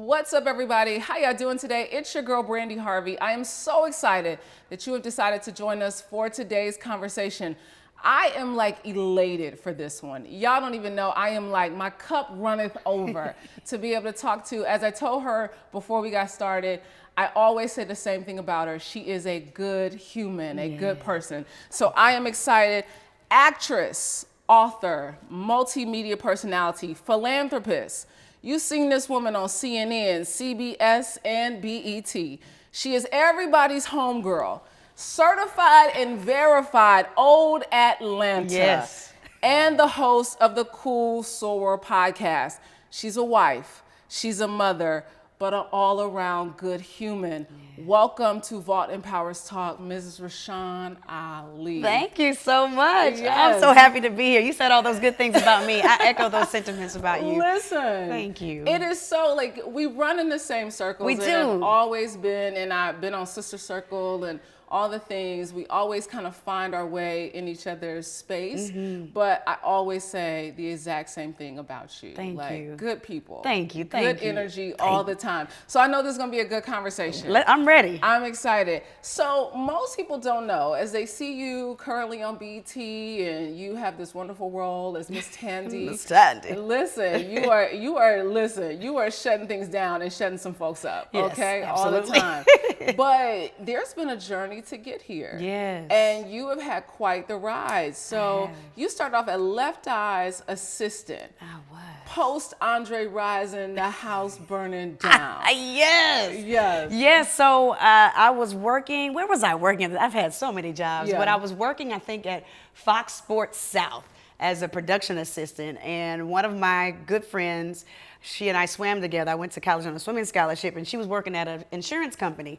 What's up, everybody? How y'all doing today? It's your girl, Brandy Harvey. I am so excited that you have decided to join us for today's conversation. I am like elated for this one. Y'all don't even know. I am like, my cup runneth over to be able to talk to. As I told her before we got started, I always say the same thing about her. She is a good human, a good person. So I am excited. Actress, author, multimedia personality, philanthropist. You've seen this woman on CNN, CBS, and BET. She is everybody's homegirl. Certified and verified old Atlanta. Yes. And the host of the Cool Soror podcast. She's a wife, she's a mother, but an all-around good human. Yeah. Welcome to Vault Empowers Talk, Mrs. Rashan Ali. Thank you so much. Yes. I'm so happy to be here. You said all those good things about me. I echo those sentiments about you. Listen. Thank you. It is so, like, we run in the same circles. We and do. I've always been, and I've been on Sister Circle and all the things. We always kind of find our way in each other's space. Mm-hmm. But I always say the exact same thing about you. Thank you. Good people. Thank you. Good energy all the time. So I know this is going to be a good conversation. I'm ready. I'm excited. So most people don't know, as they see you currently on BET and you have this wonderful role as Miss Tandy. Miss Tandy. Listen, you are shutting things down and shutting some folks up. Yes, okay, absolutely. all the time. But there's been a journey to get here. Yes. And you have had quite the ride. So you started off at Left Eye's assistant. I was. Post Andre Rison, the house burning down. Yes. Yes. Yes. So I was working. Where was I working? I've had so many jobs, Yeah. but I was working, I think, at Fox Sports South as a production assistant. And one of my good friends, she and I swam together. I went to college on a swimming scholarship, and she was working at an insurance company.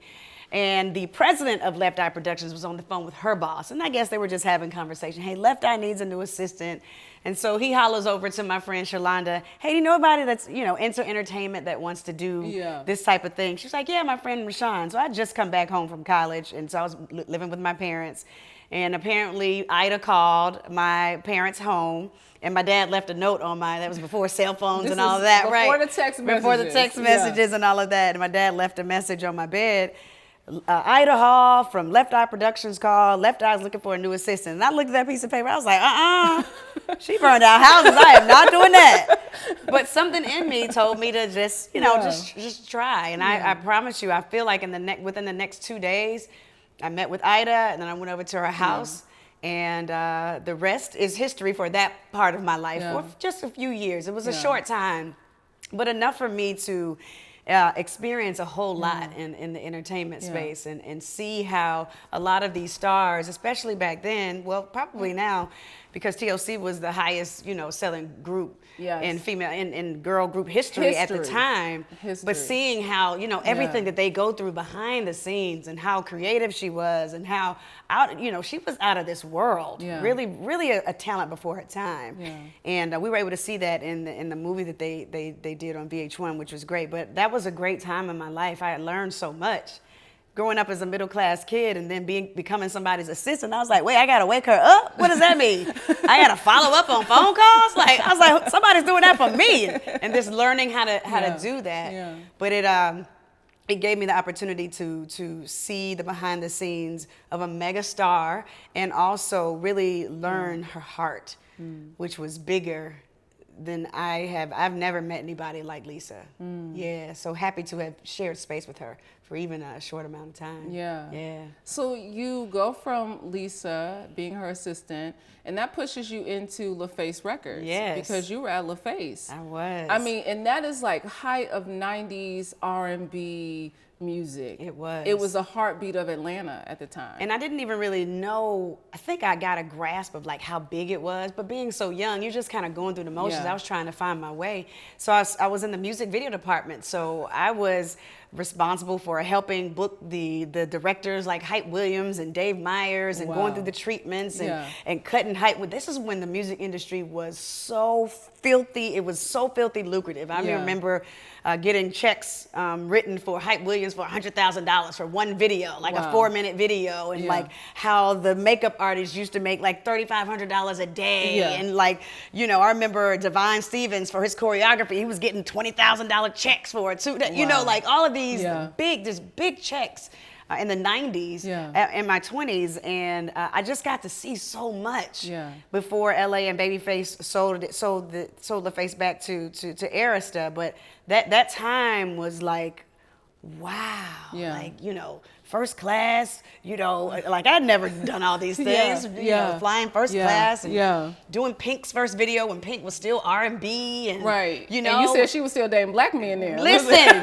And the president of Left Eye Productions was on the phone with her boss. And I guess they were just having conversation. Hey, Left Eye needs a new assistant. And so he hollers over to my friend Shalonda, hey, do you know anybody that's, into entertainment that wants to do this type of thing? She's like, yeah, my friend Rashan. So I just come back home from college. And so I was living with my parents. And apparently Ida called my parents' home. And my dad left a note on that was before cell phones and all of that, right? Before the text messages. Before the text messages and all of that. And my dad left a message on my bed. Ida Hall from Left Eye Productions called. Left Eye's looking for a new assistant. And I looked at that piece of paper. I was like, she burned out houses. I am not doing that. But something in me told me to just, just try. And I promise you, I feel like within the next 2 days, I met with Ida, and then I went over to her house. And the rest is history for that part of my life for just a few years. It was a short time, but enough for me to experience a whole lot in the entertainment space and see how a lot of these stars, especially back then, well, probably now, because TLC was the highest, selling group in female in girl group history at the time. But seeing how, everything that they go through behind the scenes and how creative she was and how she was out of this world. Really a talent before her time. And we were able to see that in the movie that they did on VH1, which was great. But that was a great time in my life. I had learned so much. Growing up as a middle-class kid and then becoming somebody's assistant, I was like, wait, I gotta wake her up? What does that mean? I gotta follow up on phone calls? Like, I was like, somebody's doing that for me. And just learning how to do that. But it gave me the opportunity to see the behind the scenes of a mega star and also really learn her heart, which was bigger than I've never met anybody like Lisa. Yeah, so happy to have shared space with her for even a short amount of time. Yeah. So you go from Lisa being her assistant, and that pushes you into LaFace Records. Yes. Because you were at LaFace. I was. I mean, and that is like height of 90s R&B music. It was. It was a heartbeat of Atlanta at the time. And I didn't even really know, I think I got a grasp of like how big it was, but being so young, you're just kind of going through the motions. I was trying to find my way. So I was in the music video department. So I was responsible for helping book the directors like Hype Williams and Dave Meyers and going through the treatments and cutting Hype. This is when the music industry was so filthy. It was so filthy lucrative. I remember getting checks written for Hype Williams for $100,000 for one video, like a 4-minute video, and like how the makeup artists used to make like $3,500 a day. And like, you know, I remember Divine Stevens for his choreography, he was getting $20,000 checks for it too. You know, like all of these big checks in the 90s in my 20s, and I just got to see so much before LA and Babyface sold the face back to Arista. But that time was like, wow, like, you know, first class, you know, like I'd never done all these things, you know, flying first class and doing Pink's first video when Pink was still R&B and you know. And you said she was still dating black men then. Listen.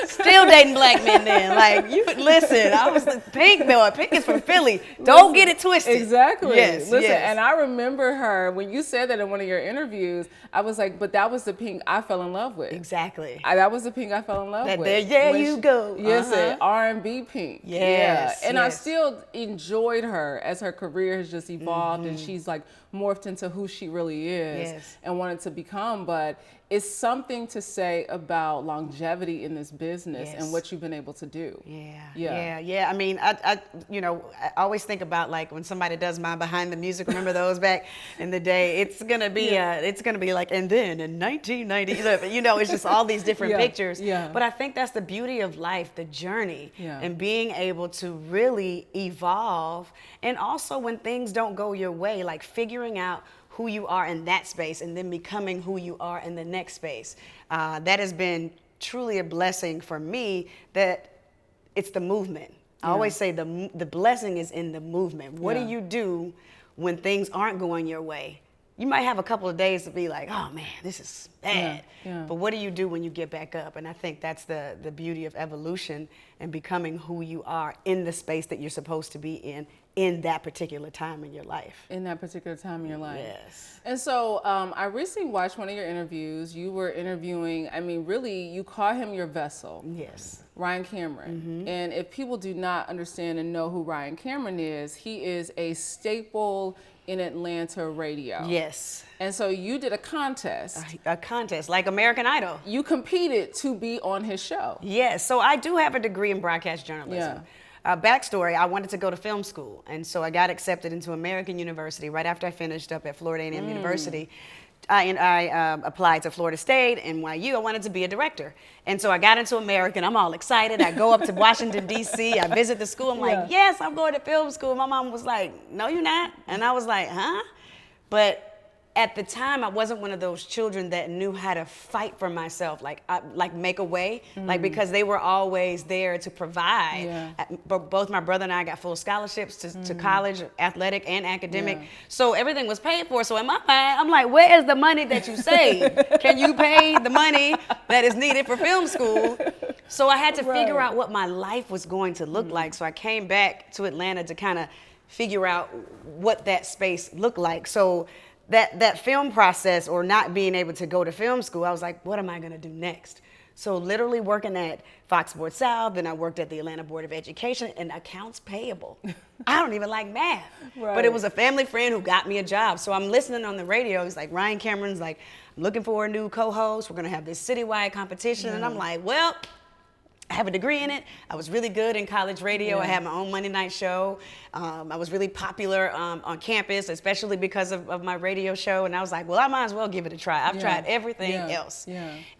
Still dating black men then. Like, you listen, I was like, Pink though. Pink is from Philly. Don't get it twisted. Exactly. Yes, listen, and I remember her, when you said that in one of your interviews, I was like, but that was the Pink I fell in love with. Exactly. That was the Pink I fell in love with. There you go. Yes, R&B Pink. Yes. And I still enjoyed her as her career has just evolved and she's like morphed into who she really is and wanted to become. But it's something to say about longevity in this business and what you've been able to do. Yeah. I mean, I you know, I always think about like when somebody does my behind the music. Remember those back in the day? It's gonna be like, and then in 1990, you know, it's just all these different pictures. But I think that's the beauty of life, the journey, and being able to really evolve. And also when things don't go your way, like figuring out who you are in that space and then becoming who you are in the next space. That has been truly a blessing for me, that it's the movement. I always say the blessing is in the movement. What do you do when things aren't going your way? You might have a couple of days to be like, oh man, this is bad. But what do you do when you get back up? And I think that's the beauty of evolution and becoming who you are in the space that you're supposed to be in that particular time in your life. In that particular time in your life. Yes. And so I recently watched one of your interviews. You were interviewing, I mean, really, you call him your vessel. Yes. Ryan Cameron. And if people do not understand and know who Ryan Cameron is, he is a staple in Atlanta radio. Yes. And so you did a contest. A contest, like American Idol. You competed to be on his show. Yes, so I do have a degree in broadcast journalism. Backstory, I wanted to go to film school, and so I got accepted into American University right after I finished up at Florida A&M University. I applied to Florida State, NYU. I wanted to be a director. And so I got into American. I'm all excited. I go up to Washington, D.C. I visit the school. I'm like, yes, I'm going to film school. My mom was like, no, you're not. And I was like, huh? But at the time, I wasn't one of those children that knew how to fight for myself, like make a way, like because they were always there to provide. But both my brother and I got full scholarships to college, athletic and academic. So everything was paid for. So in my mind, I'm like, where is the money that you saved? Can you pay the money that is needed for film school? So I had to figure out what my life was going to look like. So I came back to Atlanta to kind of figure out what that space looked like. So that film process, or not being able to go to film school, I was like, what am I gonna do next? So literally working at Fox Sports South, then I worked at the Atlanta Board of Education in accounts payable. I don't even like math, but it was a family friend who got me a job. So I'm listening on the radio. He's like, Ryan Cameron's like, I'm looking for a new co-host. We're gonna have this citywide competition. And I'm like, well, I have a degree in it. I was really good in college radio. I had my own Monday night show. I was really popular on campus, especially because of my radio show. And I was like, well, I might as well give it a try. I've tried everything else.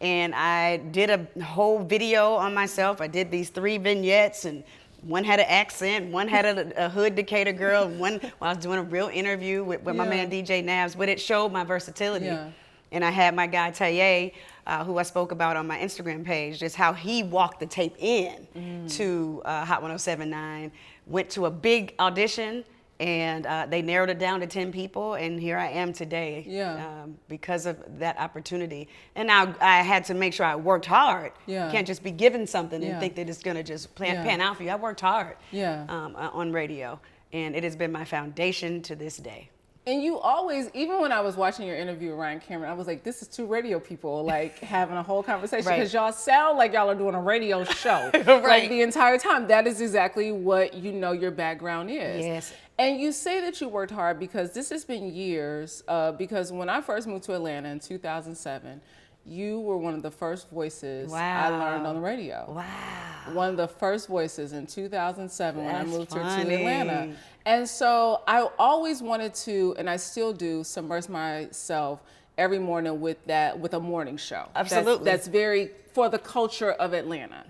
And I did a whole video on myself. I did these 3 vignettes, and one had an accent, one had a hood Decatur girl, and one I was doing a real interview with my man DJ Nabs, but it showed my versatility. And I had my guy Taye, who I spoke about on my Instagram page, just how he walked the tape in to Hot 107.9, went to a big audition, and they narrowed it down to 10 people, and here I am today because of that opportunity. And now I had to make sure I worked hard. You can't just be given something and think that it's gonna just pan out for you. I worked hard on radio, and it has been my foundation to this day. And you always, even when I was watching your interview with Ryan Cameron, I was like, this is two radio people like having a whole conversation because y'all sound like y'all are doing a radio show like the entire time. That is exactly what your background is. Yes. And you say that you worked hard because this has been years, because when I first moved to Atlanta in 2007, you were one of the first voices I learned on the radio. Wow. One of the first voices in 2007 when I moved here to funny. Atlanta. And so I always wanted to, and I still do, submerge myself every morning with a morning show. Absolutely. That's very for the culture of Atlanta.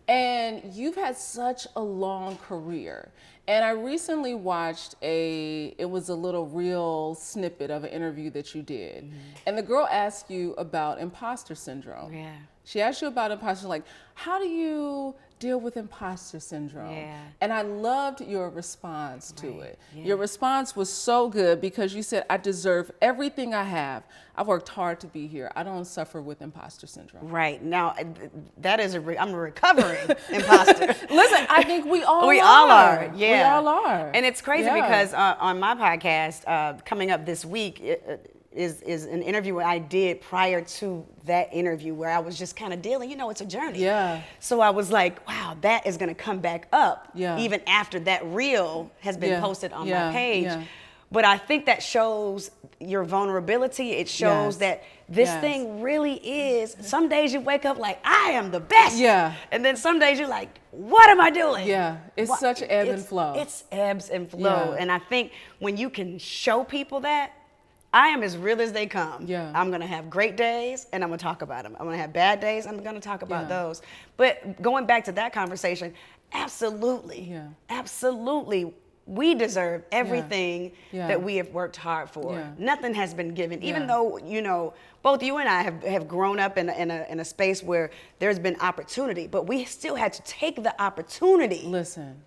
And you've had such a long career. And I recently watched it was a little real snippet of an interview that you did. And the girl asked you about imposter syndrome. Yeah. She asked you about imposter, like, how do you deal with imposter syndrome? Yeah. And I loved your response to it. Yeah. Your response was so good because you said, I deserve everything I have. I've worked hard to be here. I don't suffer with imposter syndrome. Right. Now, that is I'm a recovering imposter. Listen, I think we all We are. all are. Yeah. We all are. And it's crazy because on my podcast, coming up this week, is an interview where I did prior to that interview where I was just kind of dealing, it's a journey. Yeah. So I was like, wow, that is going to come back up even after that reel has been posted on my page. Yeah. But I think that shows your vulnerability. It shows that this thing really is, some days you wake up like, I am the best. Yeah. And then some days you're like, what am I doing? Yeah. It's such ebb and flow. It's ebbs and flow. And I think when you can show people that, I am as real as they come. Yeah. I'm going to have great days and I'm going to talk about them. I'm going to have bad days. I'm going to talk about those. But going back to that conversation, absolutely. Yeah. Absolutely. We deserve everything that we have worked hard for. Yeah. Nothing has been given, even though, both you and I have grown up in a space where there's been opportunity, but we still had to take the opportunity. Listen.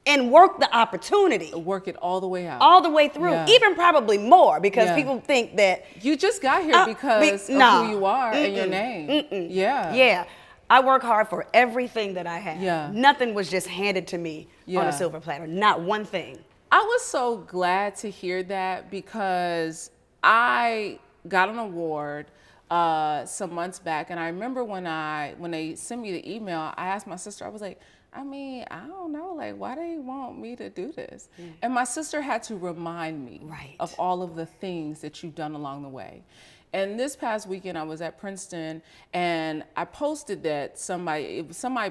And work the opportunity. Work it all the way out. All the way through. Even probably more because people think that. You just got here because of who you are and your name. Yeah. Yeah. I work hard for everything that I have. Yeah. Nothing was just handed to me on a silver platter. Not one thing. I was so glad to hear that because I got an award some months back, and I remember when they sent me the email, I asked my sister, I was like, I don't know, like, why they want me to do this? And my sister had to remind me of all of the things that you've done along the way. And this past weekend, I was at Princeton, and I posted that somebody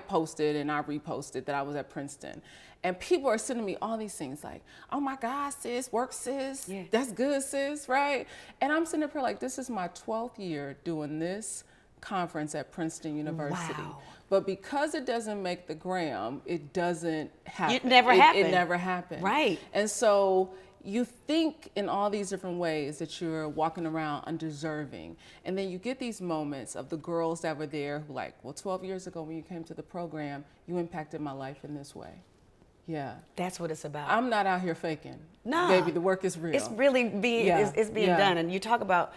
posted, and I reposted that I was at Princeton. And people are sending me all these things like, oh my God, sis, work sis, that's good sis, right? And I'm sitting up here like, this is my 12th year doing this conference at Princeton University. Wow. But because it doesn't make the gram, it doesn't happen. It never happened. It never happened. Right. And so you think in all these different ways that you're walking around undeserving. And then you get these moments of the girls that were there who like, well, 12 years ago when you came to the program, you impacted my life in this way. Yeah. That's what it's about. I'm not out here faking. No. Baby, the work is real. It's really being done. And you talk about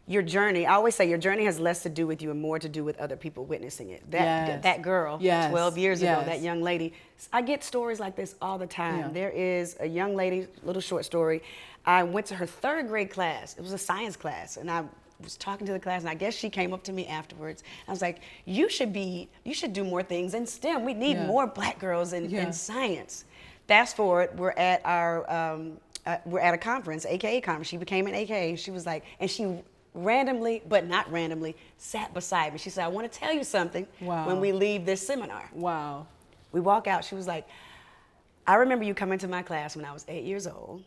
your journey. I always say your journey has less to do with you and more to do with other people witnessing it. That girl, 12 years ago, that young lady. I get stories like this all the time. Yeah. There is a young lady, little short story. I went to her 3rd grade class. It was a science class, and I was talking to the class, and I guess she came up to me afterwards. I was like, you should do more things in STEM. We need more black girls in science. Fast forward, we're at a conference, AKA conference. She became an AKA. She was like, and she randomly, but not randomly, sat beside me. She said, I want to tell you something when we leave this seminar. Wow. We walk out. She was like, I remember you coming to my class when I was 8 years old,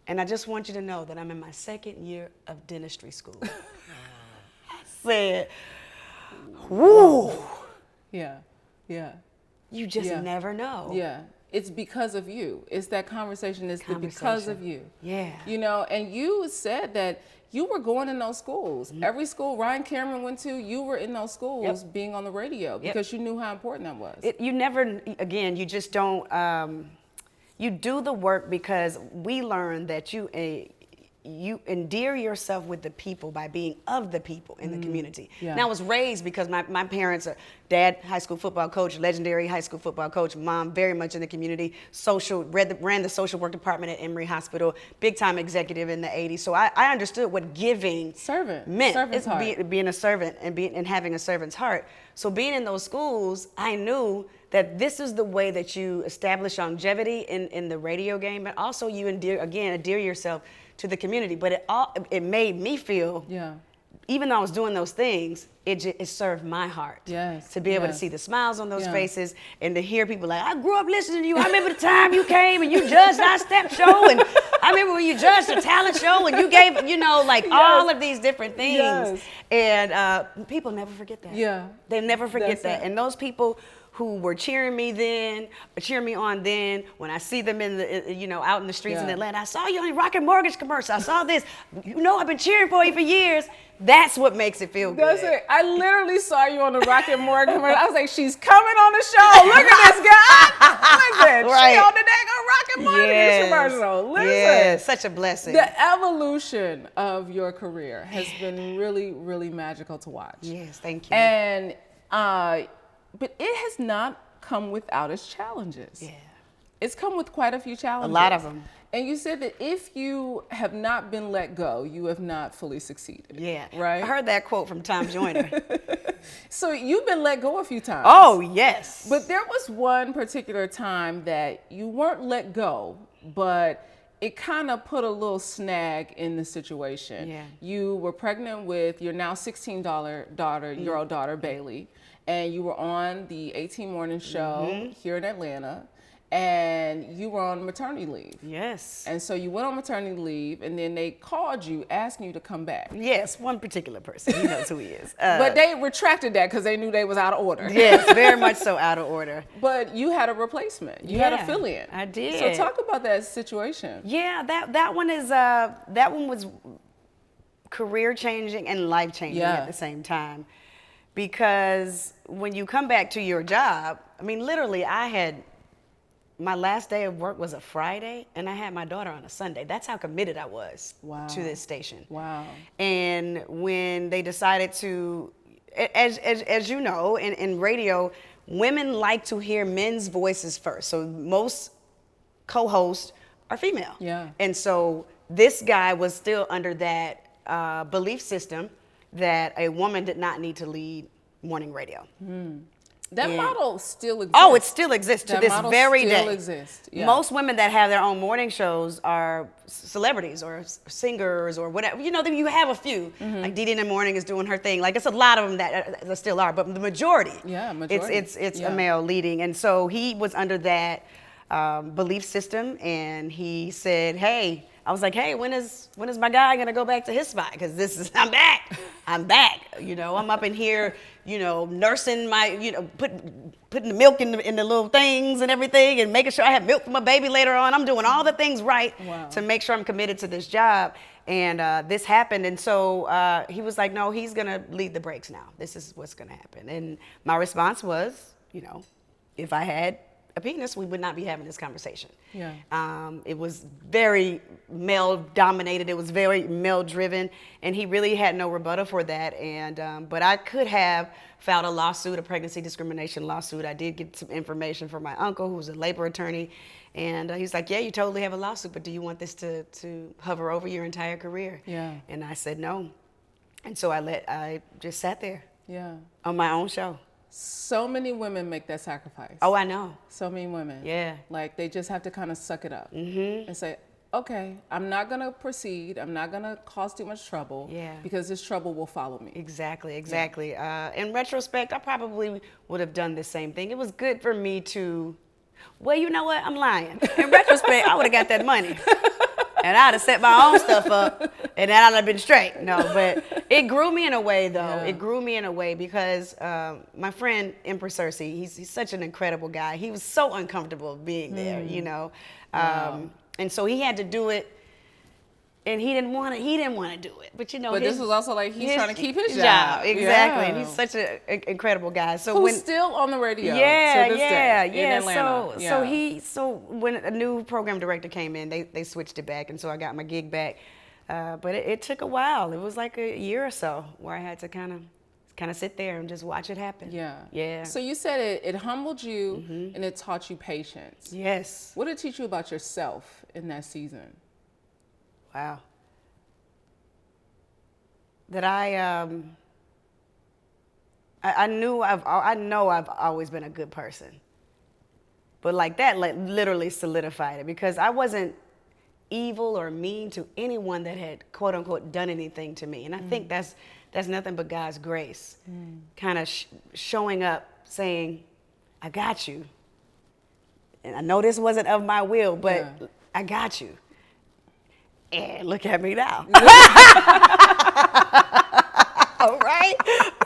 and I just want you to know that I'm in my 2nd year of dentistry school. I said, woo. Yeah, yeah. You just never know. Yeah. It's because of you. It's that conversation. It's because of you. Yeah. And you said that you were going in those schools. Mm-hmm. Every school Ryan Cameron went to, you were in those schools being on the radio because you knew how important that was. You just don't, you do the work because we learned that you endear yourself with the people by being of the people in the community. Yeah. Now, I was raised because my parents are dad, high school football coach, legendary high school football coach, mom, very much in the community, ran the social work department at Emory Hospital, big time executive in the 80s. So I understood what giving meant. Servant's heart. Being a servant and having a servant's heart. So being in those schools, I knew that this is the way that you establish longevity in the radio game, but also you endear yourself to the community. But it made me feel, even though I was doing those things, it served my heart. Yes. To be able to see the smiles on those faces and to hear people like, I grew up listening to you. I remember the time you came and you judged our step show, and I remember when you judged the talent show and you gave, all of these different things. Yes. And people never forget that. Yeah. They never forget That's that. it. And those people who were cheering me on then, when I see them out in the streets in Atlanta, I saw you on the Rocket Mortgage commercial. I saw this. I've been cheering for you for years. That's what makes it feel good. That's it. I literally saw you on the Rocket Mortgage commercial. I was like, she's coming on the show. Look at this guy. Listen, Right. she on the dang Rocket Mortgage commercial. Listen. Yeah, such a blessing. The evolution of your career has been really, really magical to watch. Yes, thank you. And but it has not come without its challenges. Yeah. It's come with quite a few challenges. A lot of them. And you said that if you have not been let go, you have not fully succeeded. Yeah. Right? I heard that quote from Tom Joyner. So you've been let go a few times. Oh, yes. But there was one particular time that you weren't let go, but it kind of put a little snag in the situation. Yeah. You were pregnant with your now 16-year-old daughter, Bailey, and you were on the 18 Morning Show here in Atlanta, and you were on maternity leave. Yes. And so you went on maternity leave, and then they called you asking you to come back. Yes, one particular person. He knows who he is. But they retracted that because they knew they was out of order. Yes, very much so out of order. But you had a replacement. You had a Yeah, fill-in. I did. So talk about that situation. Yeah, that one was career changing and life changing at the same time, because when you come back to your job, I mean, literally, my last day of work was a Friday, and I had my daughter on a Sunday. That's how committed I was to this station. Wow. And when they decided to, as you know, in radio, women like to hear men's voices first. So most co-hosts are female. Yeah. And so this guy was still under that belief system that a woman did not need to lead morning radio. That model still exists. Oh, it still exists to That this model very still day. exists. Yeah. Most women that have their own morning shows are celebrities or singers or whatever. You have a few. Like Dee Dee in the Morning is doing her thing. Like, it's a lot of them that still are, but the majority. Yeah, majority. It's a male leading, and so he was under that belief system, and he said, "Hey." I was like, "Hey, when is my guy gonna go back to his spot? Because I'm back. I'm back. I'm up in here, nursing my, putting the milk in the little things and everything, and making sure I have milk for my baby later on. I'm doing all the things right to make sure I'm committed to this job." And this happened, and so he was like, "No, he's gonna lead the breaks now. This is what's gonna happen." And my response was, if I had a penis, we would not be having this conversation. Yeah. It was very male dominated. It was very male driven, and he really had no rebuttal for that. And but I could have filed a lawsuit, a pregnancy discrimination lawsuit. I did get some information from my uncle, who's a labor attorney, and he's like, "Yeah, you totally have a lawsuit, but do you want this to hover over your entire career?" Yeah. And I said no, and so I just sat there. Yeah. On my own show. So many women make that sacrifice. Oh, I know. So many women. Yeah. Like, they just have to kind of suck it up and say, okay, I'm not going to proceed. I'm not going to cause too much trouble because this trouble will follow me. Exactly. In retrospect, I probably would have done the same thing. It was good for me to, well, you know what? I'm lying. In retrospect, I would have got that money. And I'd have set my own stuff up, and then I'd have been straight. No, but it grew me in a way, though. Yeah. It grew me in a way because my friend, Empress Cersei, he's such an incredible guy. He was so uncomfortable being there, Wow. And so he had to do it, and he didn't want to do it. But but this was also like he's trying to keep his job. Exactly, Yeah. and he's such an incredible guy. So who's still on the radio? Yeah, to this day in Atlanta. So when a new program director came in, they switched it back, and so I got my gig back. But it took a while. It was like a year or so where I had to kind of sit there and just watch it happen. Yeah. Yeah. So you said it humbled you and it taught you patience. Yes. What did it teach you about yourself in that season? Wow. That I know I've always been a good person. But like that literally solidified it, because I wasn't evil or mean to anyone that had quote unquote done anything to me. And I think that's nothing but God's grace, kind of showing up saying, I got you. And I know this wasn't of my will, but I got you. And look at me now. All right?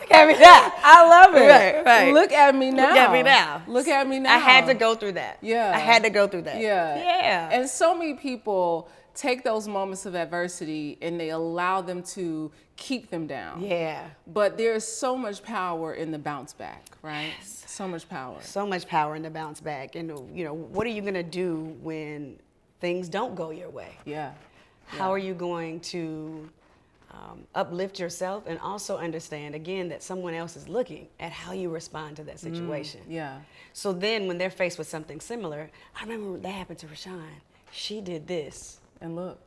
Look at me now. I love it. Right. Look at me now. Look at me now. Look at me now. I had to go through that. Yeah. I had to go through that. Yeah. And so many people take those moments of adversity and they allow them to keep them down. Yeah. But there's so much power in the bounce back, right? Yes. So much power. So much power in the bounce back. And, what are you going to do when things don't go your way? Yeah. How are you going to uplift yourself and also understand, again, that someone else is looking at how you respond to that situation? Yeah. So then when they're faced with something similar, I remember when that happened to Rashan. She did this. And look.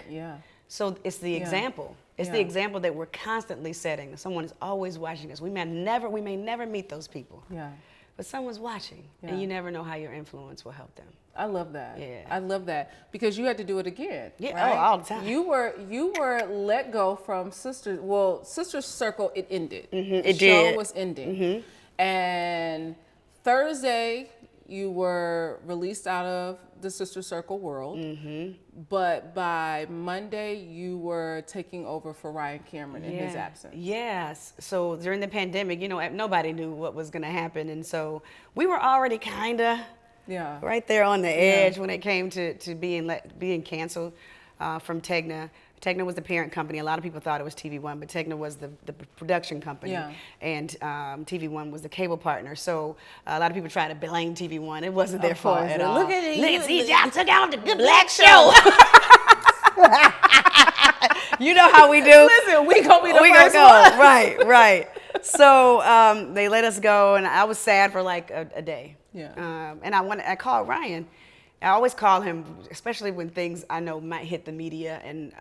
Yeah. So it's the example. It's the example that we're constantly setting. Someone is always watching us. We may never meet those people. Yeah. But someone's watching, and you never know how your influence will help them. I love that. Yeah. I love that, because you had to do it again. Yeah, right? all the time. You were let go from Sister Circle. It ended. It the did. show was ending. And Thursday, you were released out of the Sister Circle world. But by Monday, you were taking over for Ryan Cameron in his absence. Yes. So during the pandemic, nobody knew what was going to happen. And so we were already kind of right there on the edge when it came to being canceled from Tegna. Tegna was the parent company. A lot of people thought it was TV1, but Tegna was the production company, and TV1 was the cable partner. So a lot of people try to blame TV1. It wasn't their fault at all. Look at it. See, y'all took out the good black show. You know how we do. Listen, we gonna be the first one. Right. So they let us go, and I was sad for like a day. Yeah. And I called Ryan. I always call him, especially when things I know might hit the media, and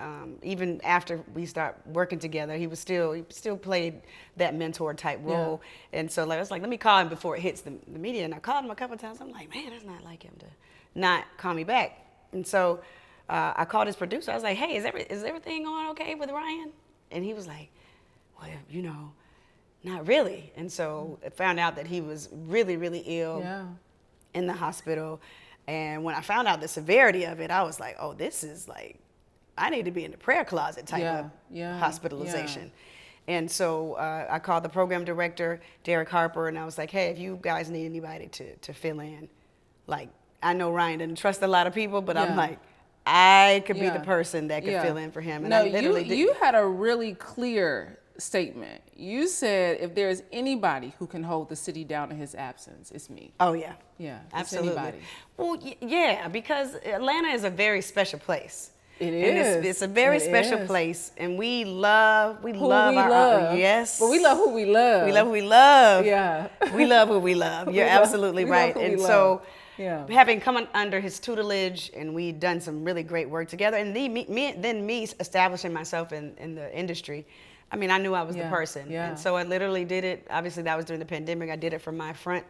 even after we start working together, he still played that mentor type role. And so I was like, let me call him before it hits the media. And I called him a couple of times. I'm like, man, that's not like him to not call me back. And so I called his producer. I was like, hey, is everything going okay with Ryan? And he was like, well, not really. And so I found out that he was really, really ill in the hospital. And when I found out the severity of it, I was like, oh, this is like, I need to be in the prayer closet type of hospitalization. And so I called the program director, Derek Harper, and I was like, hey, if you guys need anybody to fill in, like, I know Ryan didn't trust a lot of people, but I'm like, I could be the person that could fill in for him. And I literally did. You had a really clear statement. You said, if there's anybody who can hold the city down in his absence, it's me. Oh, yeah. Yeah, absolutely. Anybody. Well, yeah, because Atlanta is a very special place. It is. And it's a very special place, and we love our yes. But we love who we love. We love who we love. Yeah. We love who we love. You're absolutely right. And so having come under his tutelage, and we done some really great work together, and me establishing myself in the industry, I mean, I knew I was the person. Yeah. And so I literally did it. Obviously, that was during the pandemic. I did it from my front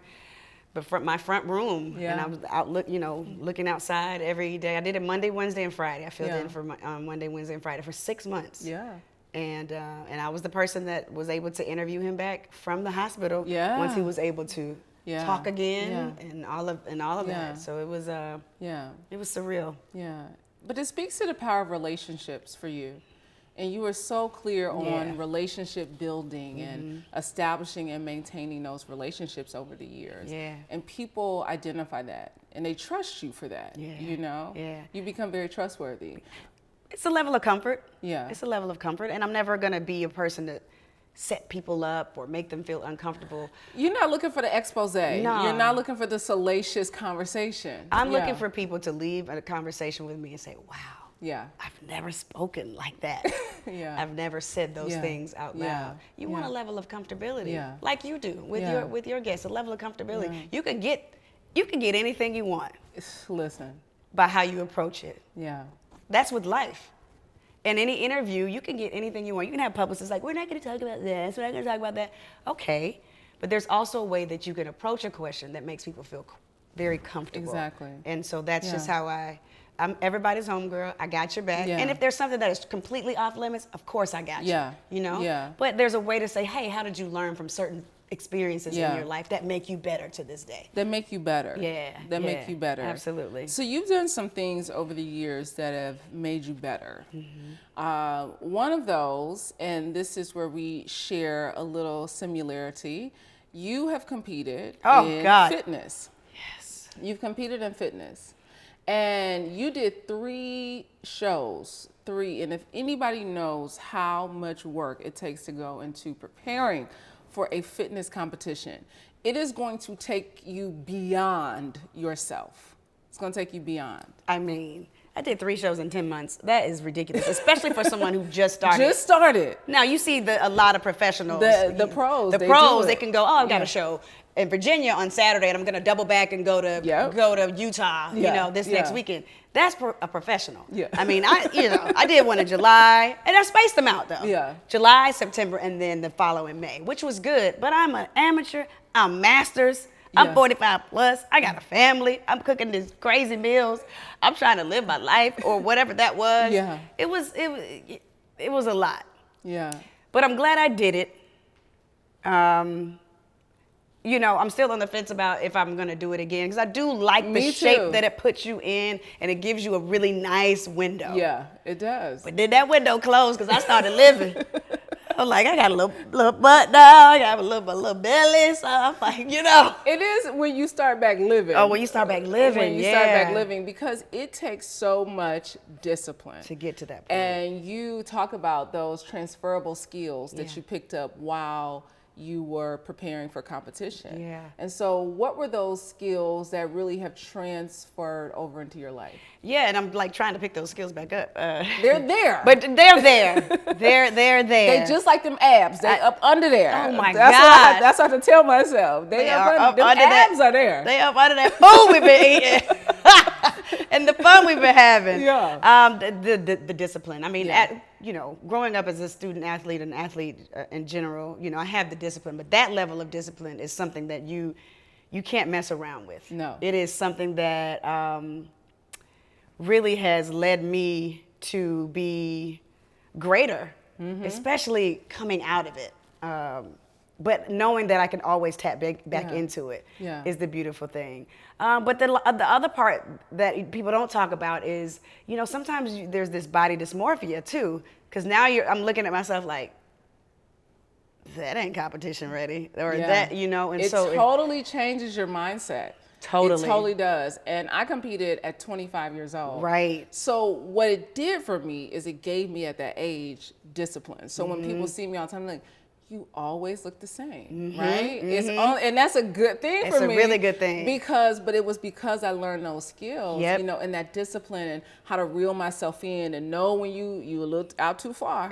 room, and I was out looking outside every day. I did it Monday, Wednesday, and Friday. I filled in for Monday, Wednesday, and Friday for 6 months. Yeah. And I was the person that was able to interview him back from the hospital once he was able to talk again and all of that. So it was it was surreal. Yeah. But it speaks to the power of relationships for you. And you were so clear on relationship building and establishing and maintaining those relationships over the years. Yeah. And people identify that, and they trust you for that. Yeah. Yeah. You become very trustworthy. It's a level of comfort. Yeah. It's a level of comfort, and I'm never gonna be a person that set people up or make them feel uncomfortable. You're not looking for the expose. No. You're not looking for the salacious conversation. I'm looking for people to leave a conversation with me and say, wow. Yeah. I've never spoken like that. Yeah. I've never said those Yeah. things out loud. Yeah. You want a Yeah. level of comfortability, Yeah. like you do with Yeah. your guests, a level of comfortability. Yeah. You can get anything you want Listen. by how you approach it. Yeah. That's with life. In any interview, you can get anything you want. You can have publicists like, we're not going to talk about this, we're not going to talk about that. Okay, but there's also a way that you can approach a question that makes people feel very comfortable. Exactly. And so that's just Yeah. how I'm everybody's homegirl. I got your back. Yeah. And if there's something that is completely off limits, of course I got you. Yeah. You know? Yeah. But there's a way to say, hey, how did you learn from certain experiences Yeah. in your life that make you better to this day? That make you better. Yeah. That yeah, make you better. Absolutely. So you've done some things over the years that have made you better. One of those, and this is where we share a little similarity, you have competed in fitness. Yes. You've competed in fitness. And you did 3 shows, and if anybody knows how much work it takes to go into preparing for a fitness competition, it is going to take you beyond yourself. It's going to take you beyond. I mean, I did 3 shows in 10 months. That is ridiculous, especially for someone who just started. Just started. Now, you see a lot of professionals. The pros. The they pros, do they it. can go, oh, I've got a show in Virginia on Saturday, and I'm going to double back and go to Utah, this next weekend. That's a professional. Yeah. I mean, I did one in July, and I spaced them out, though. Yeah. July, September, and then the following May, which was good. But I'm an amateur. I'm masters. I'm Yeah. 45 plus. I got a family. I'm cooking these crazy meals. I'm trying to live my life, or whatever that was. Yeah. It was a lot. Yeah. But I'm glad I did it. I'm still on the fence about if I'm gonna do it again, because I do like the Me shape too. that it puts you in, and it gives you a really nice window. Yeah, it does. But then that window closed because I started living. I'm like, I got a little butt now, I got a little belly, so I'm like, It is when you start back living. Oh, when you start back living, When you start back living, because it takes so much discipline to get to that point. And you talk about those transferable skills that Yeah. you picked up while you were preparing for competition. Yeah. And so what were those skills that really have transferred over into your life? Yeah, and I'm like trying to pick those skills back up. They're there. But they're there. they're there. They just like them abs. They up under there. Oh my that's God. That's what I have to tell myself. They up them under abs that. are there. They up under that food we've been eating. And the fun we've been having. Yeah. The discipline. I mean, Yeah. growing up as a student athlete and athlete in general, I have the discipline, but that level of discipline is something that you can't mess around with. No. It is something that really has led me to be greater, especially coming out of it. But knowing that I can always tap back into it is the beautiful thing. But the other part that people don't talk about is, sometimes there's this body dysmorphia too, because now I'm looking at myself like, that ain't competition ready, or that, and it so totally changes your mindset. Totally. It totally does. And I competed at 25 years old. Right. So what it did for me is it gave me at that age discipline. So when people see me all the time, they're like, you always look the same, right? And that's a good thing for me. It's a really good thing. But it was because I learned those skills, and that discipline and how to reel myself in and know when you a little out too far.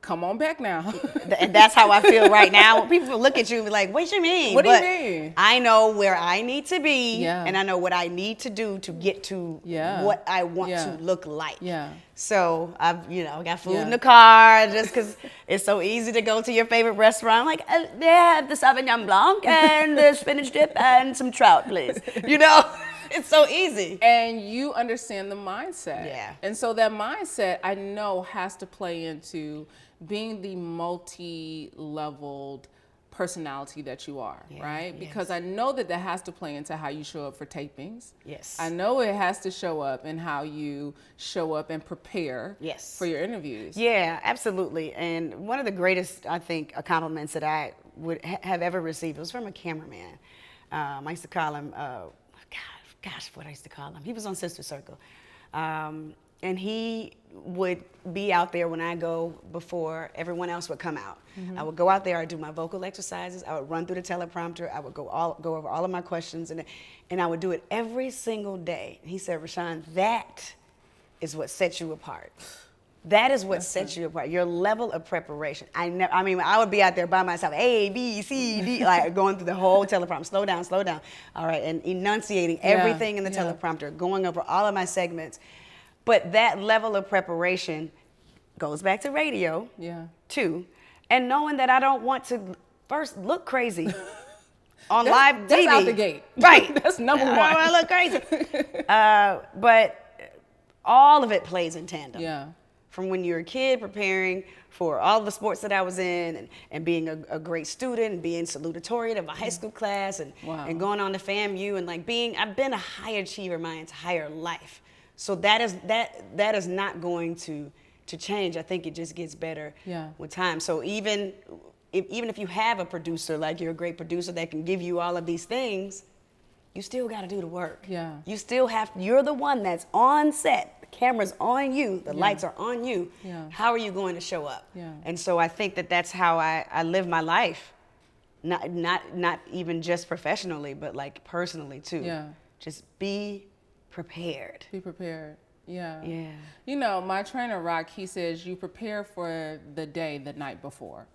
Come on back now. And that's how I feel right now. When people look at you and be like, what you mean? What do you mean? I know where I need to be, Yeah. and I know what I need to do to get to what I want to look like. Yeah. So I've, got food Yeah. in the car just because it's so easy to go to your favorite restaurant. Like, they have the Sauvignon Blanc and the spinach dip and some trout, please. It's so easy. And you understand the mindset. Yeah. And so that mindset, I know, has to play into being the multi-leveled personality that you are, right? Because I know that has to play into how you show up for tapings. Yes. I know it has to show up in how you show up and prepare for your interviews. Yeah, absolutely. And one of the greatest, I think, compliments that I would have ever received was from a cameraman. I used to call him, what I used to call him. He was on Sister Circle. And he would be out there when I go before everyone else would come out. I would go out there, I'd do my vocal exercises, I would run through the teleprompter, I would go over all of my questions, and I would do it every single day. He said, Rashan, that is what sets you apart. That is what sets you apart. Your level of preparation. I mean, I would be out there by myself, A, B, C, D, like going through the whole teleprompter. Slow down, slow down. All right, and enunciating everything in the teleprompter, going over all of my segments. But that level of preparation goes back to radio, too. And knowing that I don't want to first look crazy on live TV. That's out the gate. Right. That's number one. I don't want to look crazy. But all of it plays in tandem. Yeah. From when you're a kid preparing for all the sports that I was in and being a great student and being salutatorian of a high school class and going on to FAMU and like I've been a high achiever my entire life. So that is not going to change. I think it just gets better with time. So even if you have a producer, like you're a great producer that can give you all of these things, you still got to do the work. Yeah. You're the one that's on set. The camera's on you. The lights are on you. Yeah. How are you going to show up? Yeah. And so I think that's how I live my life. Not even just professionally, but like personally too. Yeah. Just be prepared. Be prepared. Yeah. Yeah. You know, my trainer, Rock, he says you prepare for the day the night before.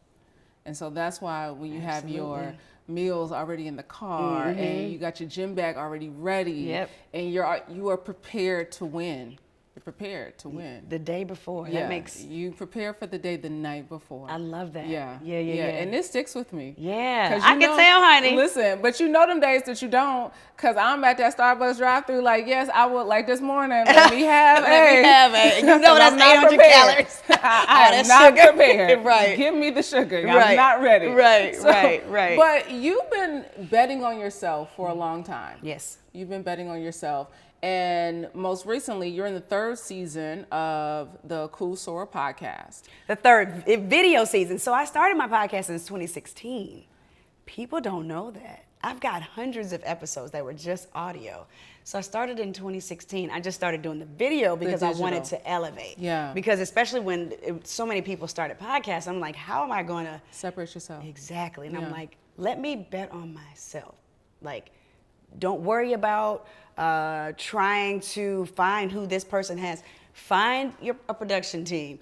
And so that's why when you have your meals already in the car and you got your gym bag already ready and you are prepared to win. You're prepared to win. The day before. Yeah. That makes you prepare for the day the night before. I love that. Yeah. Yeah. And it sticks with me. Yeah. I can tell, honey. Listen, but you know them days that you don't, because I'm at that Starbucks drive-thru like, yes, I would, like this morning, let me have a. You know that's 800 calories. I am not prepared. Right. Give me the sugar. I'm not ready. Right. But you've been betting on yourself for a long time. Yes. You've been betting on yourself. And most recently, you're in the 3rd season of the Cool Sora podcast. The 3rd video season. So I started my podcast since 2016. People don't know that. I've got hundreds of episodes that were just audio. So I started in 2016. I just started doing the video because I wanted to elevate. Yeah. Because especially when so many people started podcasts, I'm like, how am I going to separate yourself? Exactly. And I'm like, let me bet on myself. Like, don't worry about trying to find who this person has. Find a production team.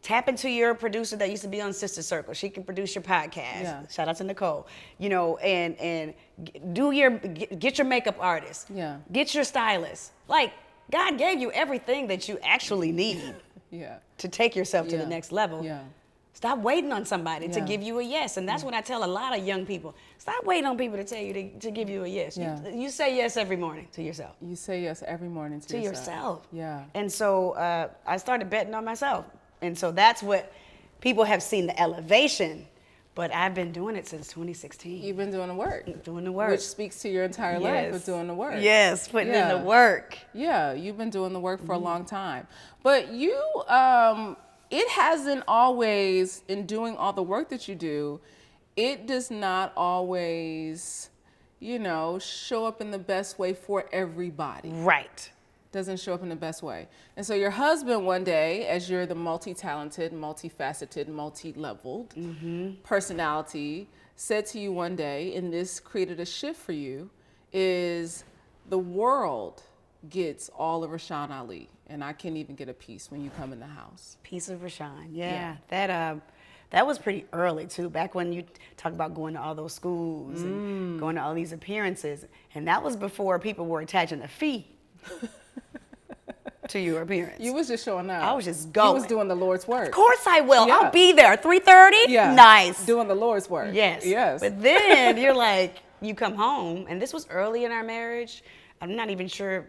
Tap into your producer that used to be on Sister Circle. She can produce your podcast. Yeah. Shout out to Nicole. You know, and get your makeup artist. Yeah. Get your stylist. Like, God gave you everything that you actually need to take yourself to the next level. Yeah. Stop waiting on somebody to give you a yes. And that's what I tell a lot of young people. Stop waiting on people to tell you to give you a yes. Yeah. You say yes every morning to yourself. You say yes every morning to yourself. Yeah. And so I started betting on myself. And so that's what people have seen, the elevation. But I've been doing it since 2016. You've been doing the work. Doing the work. Which speaks to your entire life of doing the work. Yes, putting in the work. Yeah, you've been doing the work for a long time. But you, it hasn't always, in doing all the work that you do, it does not always, show up in the best way for everybody. Right. Doesn't show up in the best way. And so your husband one day, as you're the multi-talented, multifaceted, multi-leveled personality, said to you one day, and this created a shift for you, is the world gets all of Rashan Ali, and I can't even get a piece when you come in the house. Piece of Rashan, yeah. That was pretty early too, back when you talk about going to all those schools and going to all these appearances. And that was before people were attaching a fee to your appearance. You was just showing up. I was just going. You was doing the Lord's work. Of course I will. Yeah. I'll be there. 3:30? Yeah. Nice. Doing the Lord's work. Yes. But then you're like, you come home, and this was early in our marriage. I'm not even sure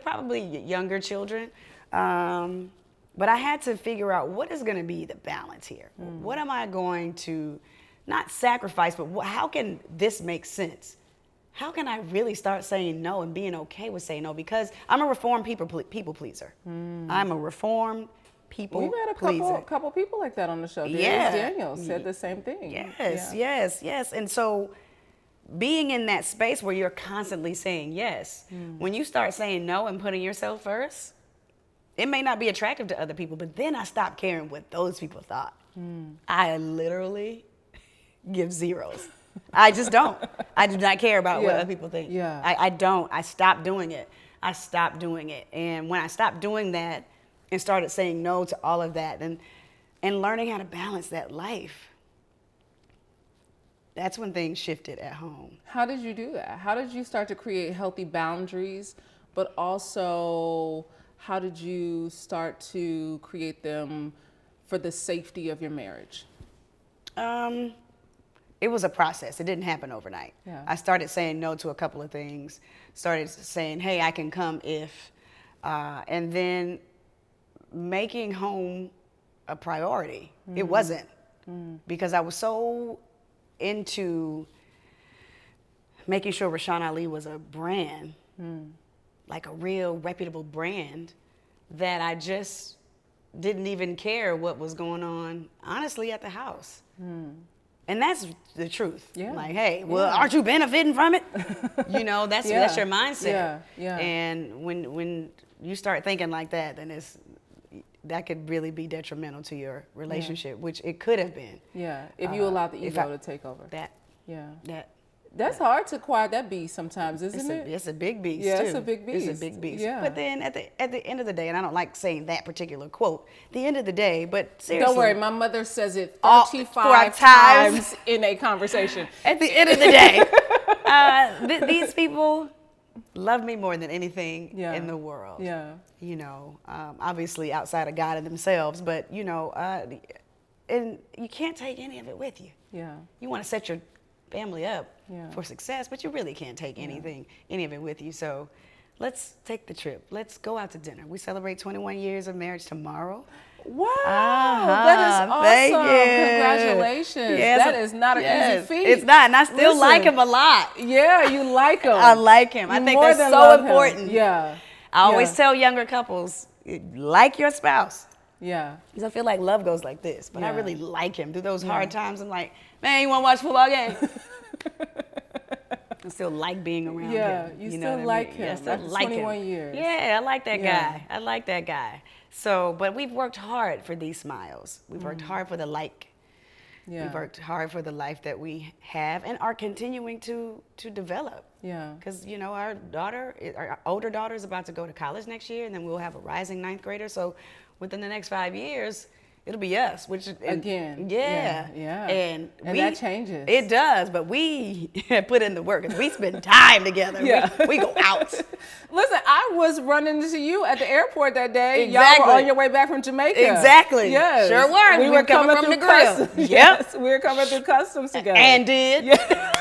probably younger children. But I had to figure out what is going to be the balance here. What am I going to not sacrifice, but how can this make sense? How can I really start saying no and being okay with saying no? Because I'm a reformed people pleaser. I'm a reformed people We've had a couple people like that on the show. Daniel said the same thing. Yes. And so being in that space where you're constantly saying yes, when you start saying no and putting yourself first, it may not be attractive to other people, but then I stopped caring what those people thought. I literally give zeros. I just don't. I do not care about what other people think. Yeah. I don't. I stopped doing it. I stopped doing it. And when I stopped doing that and started saying no to all of that and learning how to balance that life, that's when things shifted at home. How did you do that? How did you start to create healthy boundaries, but also how did you start to create them for the safety of your marriage? It was a process. It didn't happen overnight. Yeah. I started saying no to a couple of things, started saying, hey, I can come if, and then making home a priority. It wasn't, because I was so into making sure Rashan Ali was a brand, like a real reputable brand, that I just didn't even care what was going on, honestly, at the house. And that's the truth. Yeah. Like, hey, well, aren't you benefiting from it? You know, that's your mindset. Yeah. Yeah. And when you start thinking like that, then that could really be detrimental to your relationship, which it could have been. Yeah. If you allowed the ego to take over. That's hard to quiet that beast sometimes, isn't it? It's a big beast, yeah, too. It's a big beast. It's a big beast. Yeah. But then at the end of the day, and I don't like saying that particular quote, the end of the day, but seriously. Don't worry, my mother says it All 35 times in a conversation. At the end of the day, these people love me more than anything in the world. Yeah. You know, obviously outside of God and themselves, but, you know, and you can't take any of it with you. Yeah. You want to set your family up for success, but you really can't take any of it with you. So let's take the trip. Let's go out to dinner. We celebrate 21 years of marriage tomorrow. Wow, that is awesome. Thank you. Congratulations. Yes, that is not an easy feat. It's not, and I still like him a lot. Yeah, you like him. I like him. I think that's so important. Yeah. I always tell younger couples, like your spouse. Yeah. Because I feel like love goes like this, but I really like him. Through those hard times, I'm like, man, you want to watch a football game? I still like being around him. Yeah, you still like him. Yeah, I still like 21 him. years. Yeah, I like that guy. I like that guy. So, but we've worked hard for these smiles. We've worked hard for the like. Yeah. We've worked hard for the life that we have and are continuing to develop. Yeah. Because, you know, our older daughter is about to go to college next year, and then we'll have a rising ninth grader. So within the next 5 years, it'll be us, which again. Yeah. And that changes. It does, but we put in the work because we spend time together. Yeah. We go out. Listen, I was running into you at the airport that day. Exactly. Y'all were on your way back from Jamaica. Exactly. Yes. Sure were. We were coming from the grill. Customs. Yes, we were coming through customs together. And did. Yeah.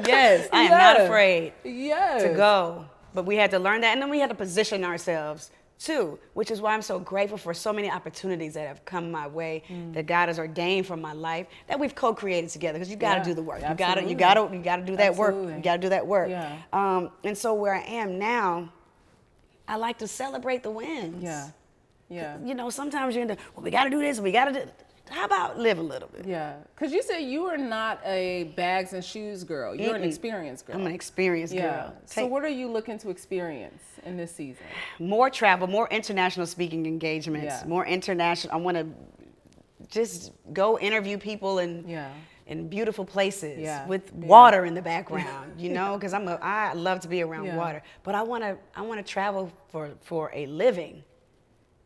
Yes, I am not afraid to go. But we had to learn that, and then we had to position ourselves too, which is why I'm so grateful for so many opportunities that have come my way, that God has ordained for my life, that we've co-created together. Because you got to do the work. You got to do that work. You got to do that work. Yeah. And so where I am now, I like to celebrate the wins. Yeah. Yeah. You know, sometimes you're in the, well, we got to do this, we got to do. How about live a little bit? Yeah, because you said you are not a bags and shoes girl. You're an experience girl. I'm an experience girl. So what are you looking to experience in this season? More travel, more international speaking engagements, more international. I want to just go interview people in beautiful places with water in the background, you know, because I love to be around water. But I want to travel for a living.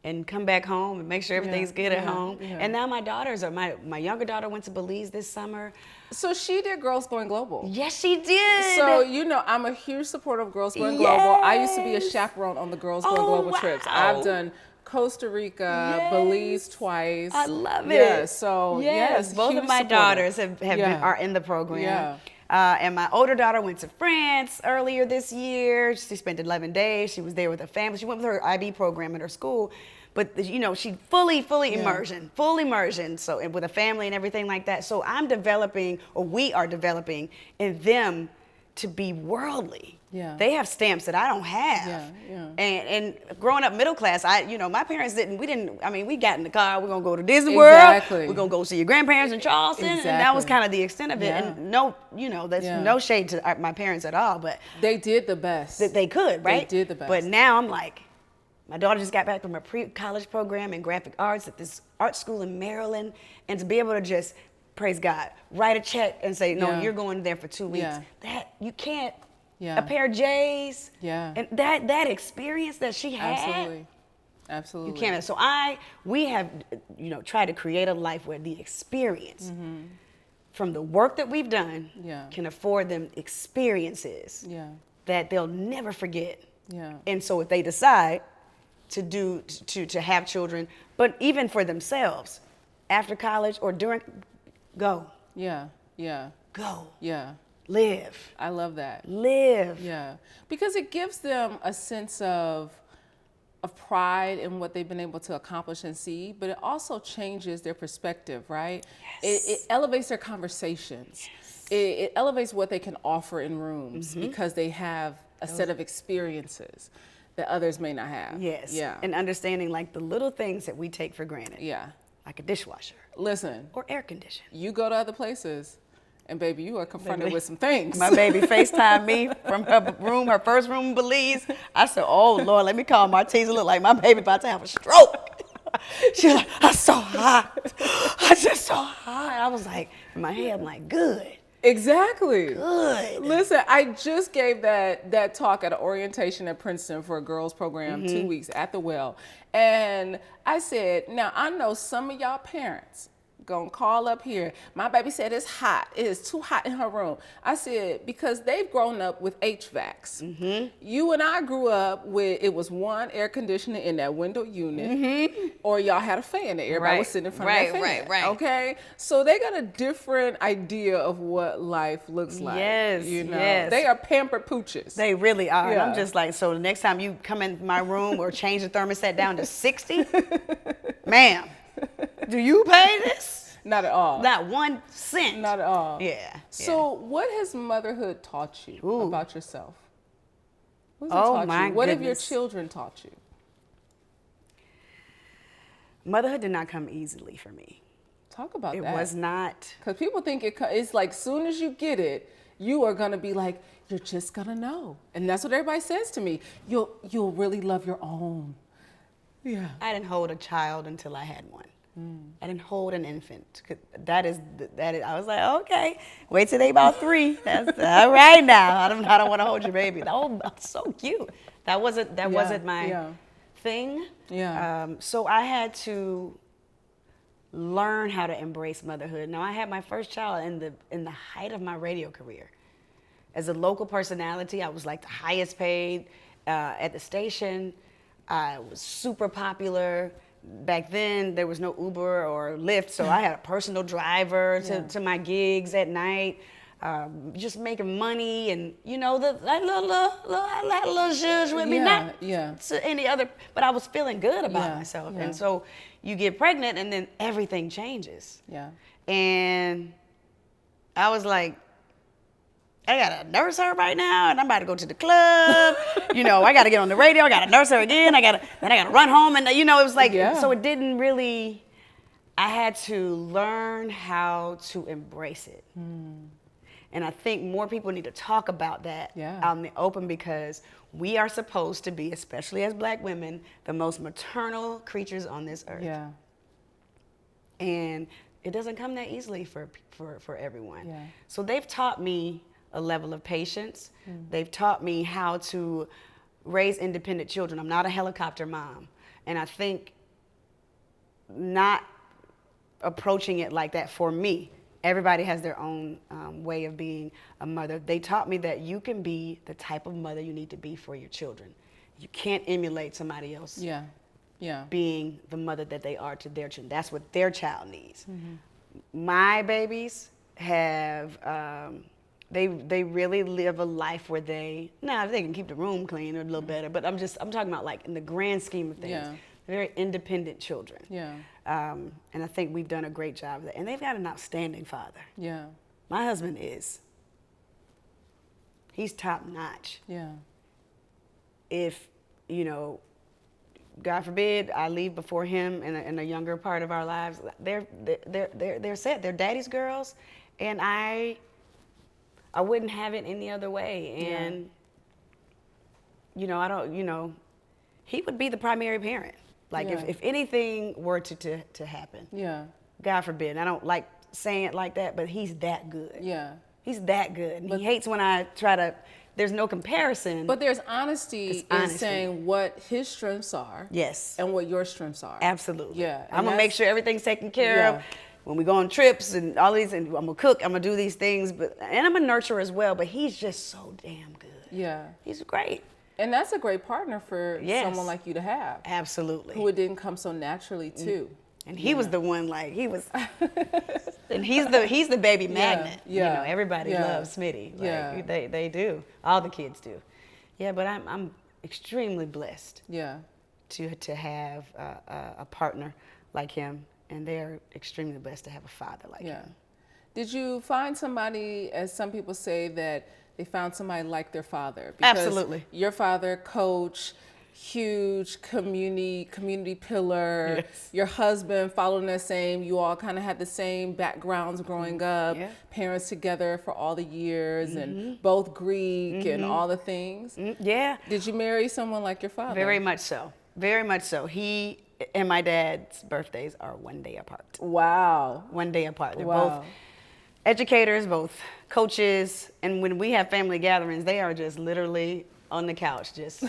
And come back home and make sure everything's good at home. Yeah. And now my younger daughter went to Belize this summer. So she did Girls Going Global. Yes, she did. So, you know, I'm a huge supporter of Girls Going Global. I used to be a chaperone on the Girls Going Global trips. I've done Costa Rica, Belize twice. I love it. Yeah, so yes, both of my daughters are in the program. Yeah. And my older daughter went to France earlier this year. She spent 11 days. She was there with her family. She went with her IB program at her school. But, you know, she fully immersion. So, and with a family and everything like that. So we are developing in them to be worldly. Yeah. They have stamps that I don't have. And growing up middle class, my parents we got in the car, we're going to go to Disney World. We're going to go see your grandparents in Charleston. And that was kind of the extent of it. And there's no shade to my parents at all, but they did the best. That they could, right? They did the best. But now I'm like, my daughter just got back from a pre-college program in graphic arts at this art school in Maryland. And to be able to just, praise God, write a check and say, no, you're going there for 2 weeks. That you can't a pair of J's. Yeah. And that experience that she had. Absolutely. Absolutely. You can't. So we have, tried to create a life where the experience from the work that we've done can afford them experiences that they'll never forget. Yeah. And so if they decide to have children, but even for themselves, after college or during, go. Yeah. Yeah. Go. Yeah. Live. I love that. Live. Yeah. Because it gives them a sense of pride in what they've been able to accomplish and see, but it also changes their perspective, right? Yes. It elevates their conversations. Yes. It elevates what they can offer in rooms because they have a set of experiences that others may not have. Yes. Yeah. And understanding like the little things that we take for granted. Yeah. Like a dishwasher. Listen. Or air conditioning. You go to other places, and baby, you are confronted with some things. My baby FaceTimed me from her room, her first room in Belize. I said, oh, Lord, let me call Martise. Look like my baby about to have a stroke. She's like, I'm so hot. I'm just so hot. I was like, in my head, I'm like, good. Exactly. Good. Listen, I just gave that talk at an orientation at Princeton for a girls program 2 weeks at the Well. And I said, now I know some of y'all parents gonna call up here. My baby said it's hot. It is too hot in her room. I said, because they've grown up with HVACs. You and I grew up with, it was one air conditioner in that window unit, or y'all had a fan that everybody was sitting in front of that fan. Right. Okay? So they got a different idea of what life looks like. Yes, yes. They are pampered pooches. They really are. Yeah. And I'm just like, so the next time you come in my room or change the thermostat down to 60, ma'am, do you pay this? Not at all. Not 1 cent. Not at all. Yeah. So what has motherhood taught you about yourself? What has it Oh, taught my you? What have your goodness. children taught you? Motherhood did not come easily for me. Talk about It that. was not. Because people think it's like soon as you get it, you are going to be like, you're just going to know. And that's what everybody says to me. You'll really love your own. Yeah. I didn't hold a child until I had one. I didn't hold an infant. That is. I was like, okay, wait till they about 3. That's all right now. I don't want to hold your baby. Oh, that's so cute. That wasn't my thing. Yeah. So I had to learn how to embrace motherhood. Now I had my first child in the height of my radio career. As a local personality, I was like the highest paid at the station. I was super popular. Back then, there was no Uber or Lyft, so I had a personal driver to my gigs at night, just making money, and I had a little zhuzh with me, not to any other, but I was feeling good about myself. And so you get pregnant, and then everything changes. Yeah. And I was like, I gotta nurse her right now, and I'm about to go to the club. I gotta get on the radio. I gotta nurse her again. Then I gotta run home, and it was like, so it didn't really. I had to learn how to embrace it, and I think more people need to talk about that out in the open, because we are supposed to be, especially as Black women, the most maternal creatures on this earth. Yeah. And it doesn't come that easily for everyone. Yeah. So they've taught me a level of patience. They've taught me how to raise independent children. I'm not a helicopter mom. And I think not approaching it like that for me, everybody has their own way of being a mother. They taught me that you can be the type of mother you need to be for your children. You can't emulate somebody else being the mother that they are to their children. That's what their child needs. My babies have... They really live a life where they can keep the room clean a little better, but I'm talking about like in the grand scheme of things, they're very independent children. Yeah. And I think we've done a great job of that. And they've got an outstanding father. Yeah. My husband he's top notch. Yeah. If, God forbid, I leave before him in a younger part of our lives, they're set. They're daddy's girls, and I wouldn't have it any other way. And, he would be the primary parent. Like if anything were to happen. Yeah. God forbid. I don't like saying it like that, but he's that good. Yeah. He's that good. And he hates when I try to there's no comparison. But there's honesty It's in honesty. saying what his strengths are. Yes. And what your strengths are. Absolutely. Yeah. I'm going to make sure everything's taken care Yeah. of. When we go on trips and all these, and I'm going to cook, I'm going to do these things. And I'm a nurturer as well, but he's just so damn good. Yeah. He's great. And that's a great partner for Yes. someone like you to have. Absolutely. Who it didn't come so naturally to. And he was the one, like, he was, and he's the baby magnet. Yeah. You know, everybody Yeah. loves Smitty. Like, Yeah. they do. All the kids do. Yeah, but I'm extremely blessed Yeah. to have a partner like him, and they're extremely blessed to have a father like Yeah. him. Did you find somebody, as some people say, that they found somebody like their father? Absolutely. Your father, coach, huge community pillar. Yes. Your husband following that same. You all kind of had the same backgrounds growing up. Yeah. Parents together for all the years, and both Greek and all the things. Yeah. Did you marry someone like your father? Very much so. Very much so. He and my dad's birthdays are 1 day apart. Wow. 1 day apart. They're Wow. both educators, both coaches, and when we have family gatherings, they are just literally on the couch, just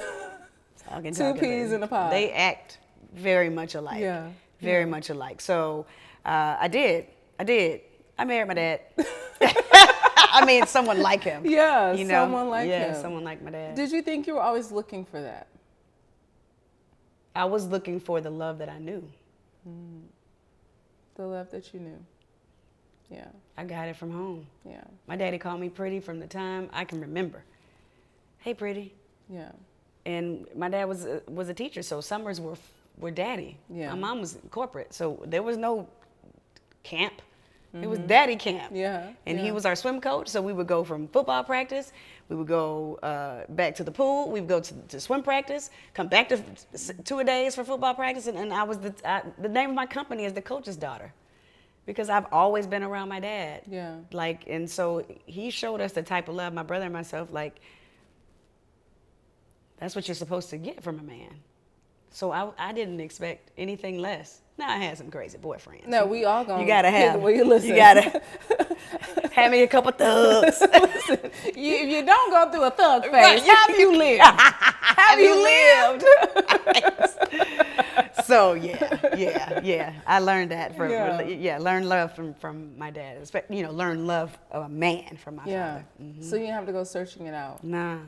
talking. Two peas in a pod. They act very much alike. Yeah. Very much alike. So I did. I married my dad. I mean, someone like him. Yeah, you know? someone like him. Yeah, someone like my dad. Did you think you were always looking for that? I was looking for the love that I knew. The love that you knew. Yeah, I got it from home. yeah, My daddy called me pretty from the time I can remember. Hey, pretty. yeah, And my dad was a teacher, so summers were daddy. Yeah. My mom was corporate, so there was no camp. It was daddy camp. yeah. And yeah. he was our swim coach, so we would go from football practice, we would go back to the pool, we would go to swim practice, come back to 2 days for football practice, and I was the name of my company is the coach's daughter, because I've always been around my dad. Yeah. Like, and so he showed us the type of love, my brother and myself, like, that's what you're supposed to get from a man. So I didn't expect anything less. Now I had some crazy boyfriends. No, we all gonna You gotta have. the way you listen. You gotta have me a couple thugs. You don't go through a thug phase. Right. Have you lived? Have you lived? So yeah. I learned that from Yeah. learn love from my dad. Learn love of a man from my Yeah. father. Mm-hmm. So you didn't have to go searching it out. Nah.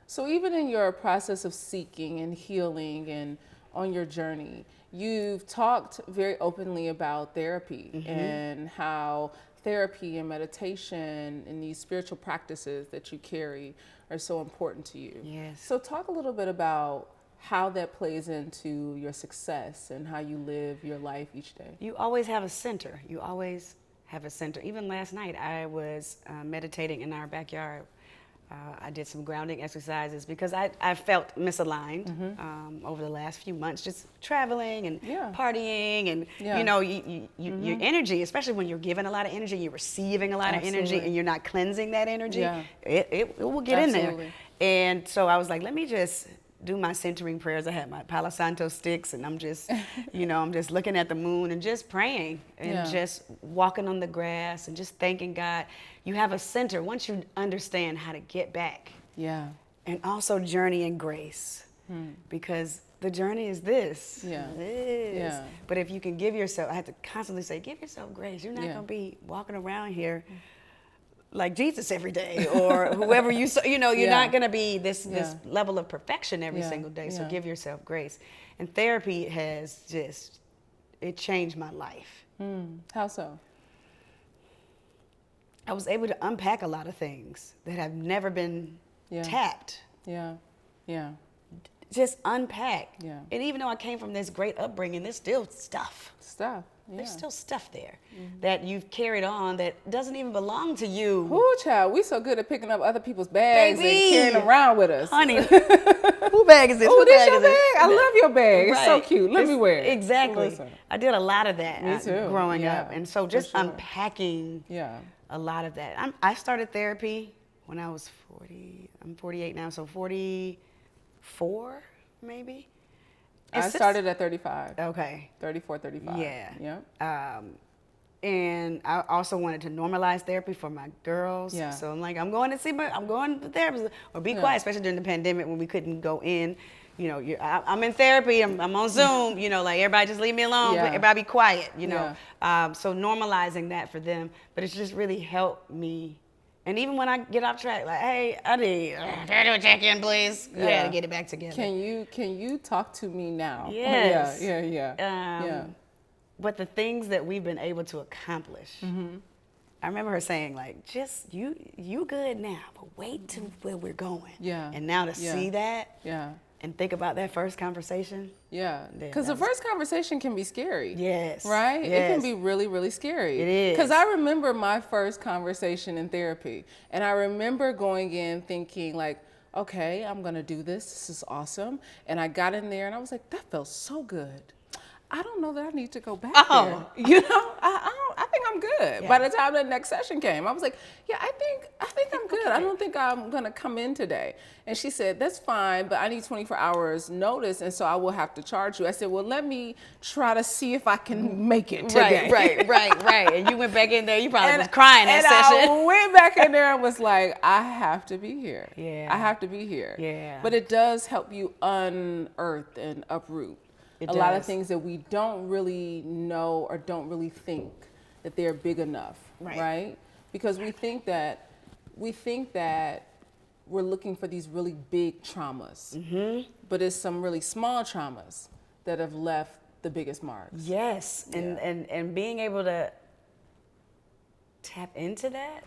So even in your process of seeking and healing and on your journey, you've talked very openly about therapy and how therapy and meditation and these spiritual practices that you carry are so important to you. Yes. So talk a little bit about how that plays into your success and how you live your life each day. You always have a center. You always have a center. Even last night, I was meditating in our backyard. I did some grounding exercises because I felt misaligned over the last few months, just traveling and partying, and your energy, especially when you're giving a lot of energy, you're receiving a lot of energy, and you're not cleansing that energy, it will get in there. And so I was like, let me just do my centering prayers. I had my Palo Santo sticks, and I'm just, I'm just looking at the moon and just praying and just walking on the grass and just thanking God. You have a center once you understand how to get back. Yeah. And also journey in grace, because the journey is this. Yeah. This. Yeah. But if you can give yourself, I have to constantly say, give yourself grace. You're not going to be walking around here like Jesus every day, or whoever you're not going to be this level of perfection every single day. So give yourself grace. And therapy has it changed my life. How so? I was able to unpack a lot of things that have never been tapped. Yeah. Yeah. Just unpack. Yeah. And even though I came from this great upbringing, there's still stuff. Yeah. There's still stuff there that you've carried on that doesn't even belong to you. Ooh, child, we so good at picking up other people's bags Baby. and carrying them around with us. Honey, who bag is this? Oh, Who this bag your is this? bag? I love your bag. It's so Right. cute. Let me wear it. Exactly. Listen. I did a lot of that Me too. growing Yeah, up. And so for just sure. unpacking Yeah. a lot of that. I started therapy when I was 40. I'm 48 now, so 44 maybe. I started at 35. Okay. 34, 35. Yeah. Yep. And I also wanted to normalize therapy for my girls. Yeah. So I'm like, I'm going to the therapist, or be quiet, especially during the pandemic when we couldn't go in. You know, I'm in therapy, I'm on Zoom, you know, like everybody just leave me alone, Yeah. everybody be quiet, you know. Yeah. So normalizing that for them, but it's just really helped me. And even when I get off track, like, hey, I need, can I do a check-in, please? I gotta get it back together. Can you talk to me now? Yes. Yeah. But the things that we've been able to accomplish, I remember her saying, like, just you good now, but wait till where we're going. Yeah. And now to see that, Yeah. and think about that first conversation. Yeah, because the first conversation can be scary. Yes. Right? Yes. It can be really, really scary. It is. Because I remember my first conversation in therapy, and I remember going in thinking like, okay, I'm gonna do this. This is awesome. And I got in there and I was like, that felt so good. I don't know that I need to go back there. You know, I think I'm good. Yeah. By the time the next session came, I was like, yeah, I think I'm good. Okay. I don't think I'm gonna come in today. And she said, that's fine, but I need 24 hours notice, and so I will have to charge you. I said, well, let me try to see if I can make it today. Right. And you went back in there, you probably was crying that session. I went back in there and was like, I have to be here. Yeah. I have to be here. Yeah. But it does help you unearth and uproot a lot of things that we don't really know or don't really think that they're big enough, right? Because we think that we're looking for these really big traumas, but it's some really small traumas that have left the biggest marks. Yes, and being able to tap into that,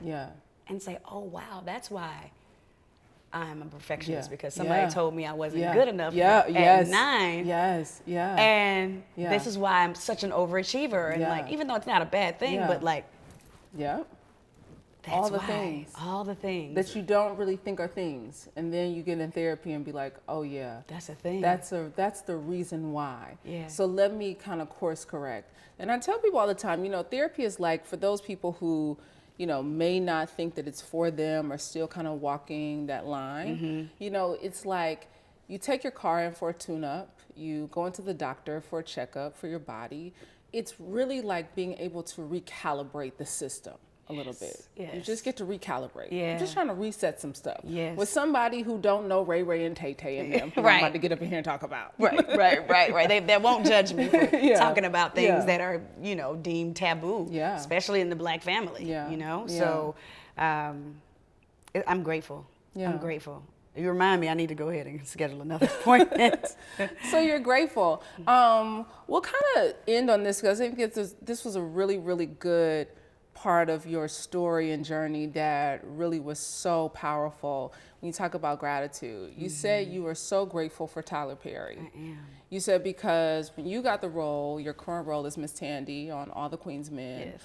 and say, oh wow, that's why I'm a perfectionist, because somebody told me I wasn't good enough at 9. And this is why I'm such an overachiever. And like, even though it's not a bad thing, but like, that's all the things that you don't really think are things, and then you get in therapy and be like, oh yeah, that's a thing. That's the reason why. Yeah. So let me kind of course correct. And I tell people all the time, you know, therapy is like, for those people who, you know, may not think that it's for them or still kind of walking that line, you know, it's like you take your car in for a tune-up, you go into the doctor for a checkup for your body. It's really like being able to recalibrate the system a little bit. You just get to recalibrate. I'm just trying to reset some stuff with somebody who don't know Ray Ray and Tay Tay and them, who I'm about to get up in here and talk about. Right. They won't judge me for talking about things that are, you know, deemed taboo, especially in the Black family. You know, so I'm grateful. I'm grateful. You remind me, I need to go ahead and schedule another appointment. So you're grateful. We'll kind of end on this, because I think this was a really, really good part of your story and journey that really was so powerful. When you talk about gratitude, you said you were so grateful for Tyler Perry. I am. You said because when you got the role, your current role is Miss Tandy on All the Queen's Men.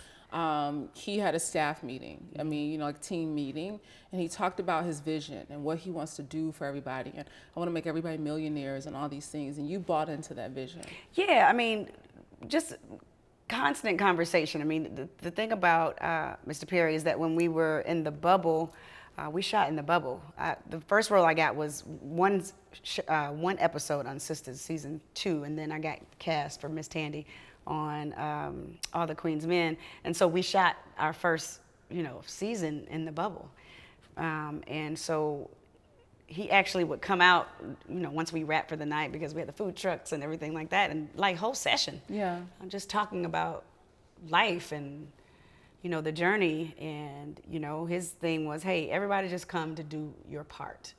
He had a staff meeting, I mean, you know, like team meeting, and he talked about his vision and what he wants to do for everybody. And I want to make everybody millionaires and all these things. And you bought into that vision. Yeah, I mean, just constant conversation. I mean, the thing about Mr. Perry is that when we were in the bubble, we shot in the bubble. The first role I got was one episode on Sisters season 2, and then I got cast for Miss Tandy on All the Queen's Men, and so we shot our first, you know, season in the bubble, and so he actually would come out, you know, once we wrapped for the night, because we had the food trucks and everything like that, and like whole session. I'm just talking about life and, you know, the journey, and, you know, his thing was, hey, everybody just come to do your part,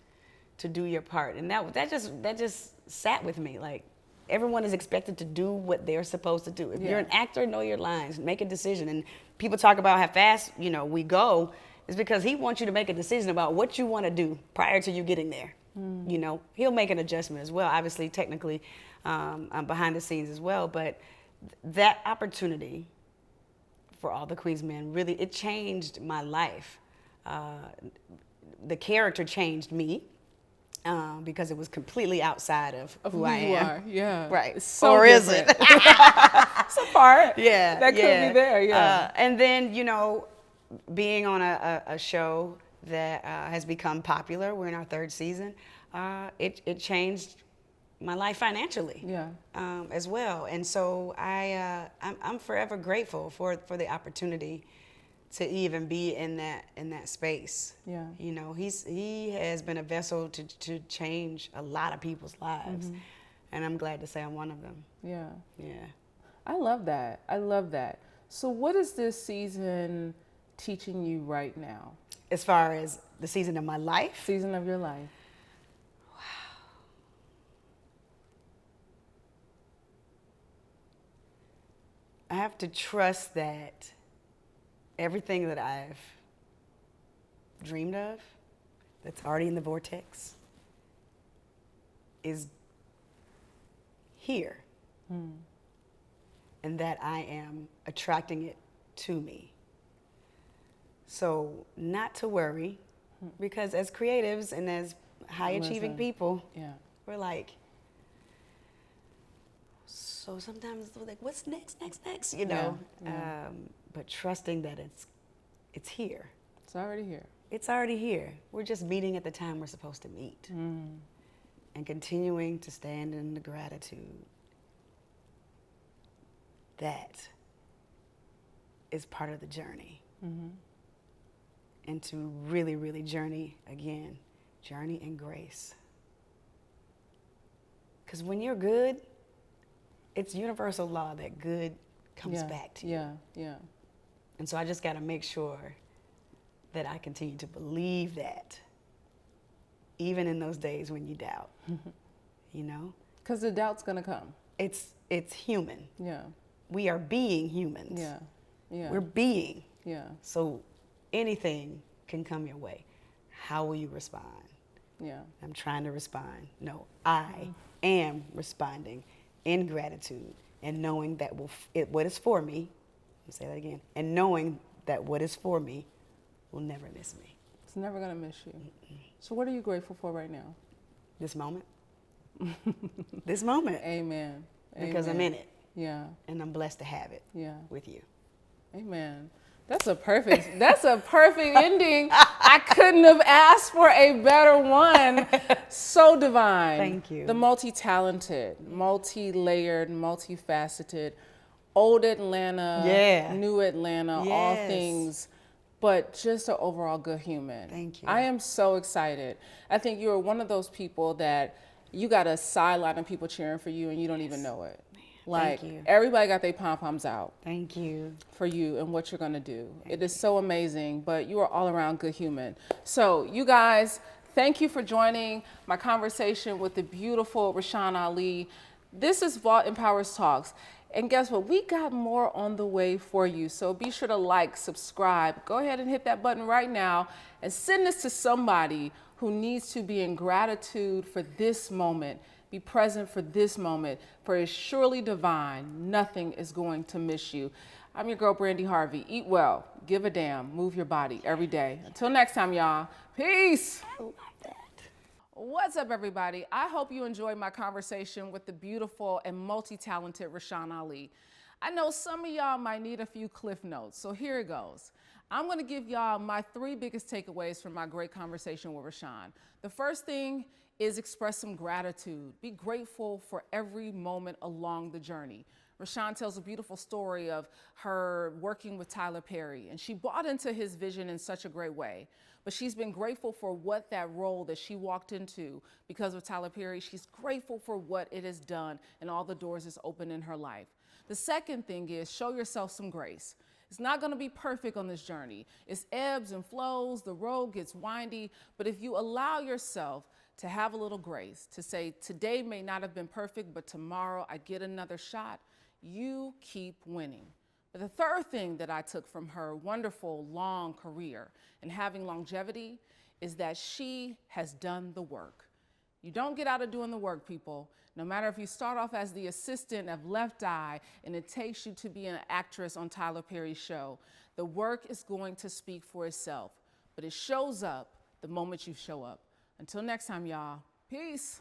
and that just sat with me. Like, everyone is expected to do what they're supposed to do. If you're an actor, know your lines, make a decision. And people talk about how fast, you know, we go. It's because he wants you to make a decision about what you want to do prior to you getting there. You know, he'll make an adjustment as well. Obviously, technically, I'm behind the scenes as well. But that opportunity for All the Queen's Men, really, it changed my life. The character changed me. Because it was completely outside of who I am. You are, Right. So or is it? It's a part. That could be there, and then, you know, being on a show that has become popular, we're in our 3rd season, it changed my life financially. Yeah. As well. And so I'm forever grateful for the opportunity to even be in that space. Yeah. You know, he has been a vessel to change a lot of people's lives. And I'm glad to say I'm one of them. Yeah. Yeah. I love that. I love that. So what is this season teaching you right now? As far as the season of my life, Season of your life. I have to trust that everything that I've dreamed of that's already in the vortex is here. And that I am attracting it to me. So not to worry, because as creatives and as high achieving Listen. people, Yeah. we're like, so sometimes we're like, what's next, you know? Yeah. But trusting that it's here. It's already here. It's already here. We're just meeting at the time we're supposed to meet. And continuing to stand in the gratitude. That is part of the journey. And to really, really journey again. Journey in grace. Because when you're good, it's universal law that good comes back to you. Yeah. Yeah. And so I just got to make sure that I continue to believe that, even in those days when you doubt, you know? Because the doubt's going to come. It's human. Yeah. We are being humans. Yeah. Yeah. We're being. Yeah. So anything can come your way. How will you respond? Yeah. I'm trying to respond. No, I am responding in gratitude and knowing that what is for me, let me say that again, and knowing that what is for me will never miss me. It's never going to miss you. So what are you grateful for right now? This moment. This moment. Amen. Because I'm in it. Yeah. And I'm blessed to have it with you. Amen. That's a perfect ending. I couldn't have asked for a better one. So divine. Thank you. The multi-talented, multi-layered, multifaceted, old Atlanta, new Atlanta, all things, but just an overall good human. Thank you. I am so excited. I think you're one of those people that you got a sideline of people cheering for you and you don't even know it. Like, everybody got their pom-poms out. Thank you. For you and what you're going to do. It is so amazing, but you are all around good human. So you guys, thank you for joining my conversation with the beautiful Rashan Ali. This is Vault Empowers Talks. And guess what? We got more on the way for you. So be sure to like, subscribe. Go ahead and hit that button right now and send this to somebody who needs to be in gratitude for this moment. Be present for this moment, for it's surely divine. Nothing is going to miss you. I'm your girl, Brandy Harvey. Eat well, give a damn, move your body every day. Until next time, y'all. Peace. I love that. What's up, everybody? I hope you enjoyed my conversation with the beautiful and multi-talented Rashan Ali. I know some of y'all might need a few cliff notes, so here it goes. I'm going to give y'all my 3 biggest takeaways from my great conversation with Rashan. The first thing is express some gratitude. Be grateful for every moment along the journey. Rashan tells a beautiful story of her working with Tyler Perry, and she bought into his vision in such a great way. But she's been grateful for what that role that she walked into because of Tyler Perry. She's grateful for what it has done and all the doors it's opened in her life. The second thing is show yourself some grace. It's not going to be perfect on this journey. It's ebbs and flows. The road gets windy. But if you allow yourself to have a little grace, to say today may not have been perfect, but tomorrow I get another shot, you keep winning. But the third thing that I took from her wonderful long career and having longevity is that she has done the work. You don't get out of doing the work, people. No matter if you start off as the assistant of Left Eye and it takes you to be an actress on Tyler Perry's show, the work is going to speak for itself. But it shows up the moment you show up. Until next time, y'all. Peace.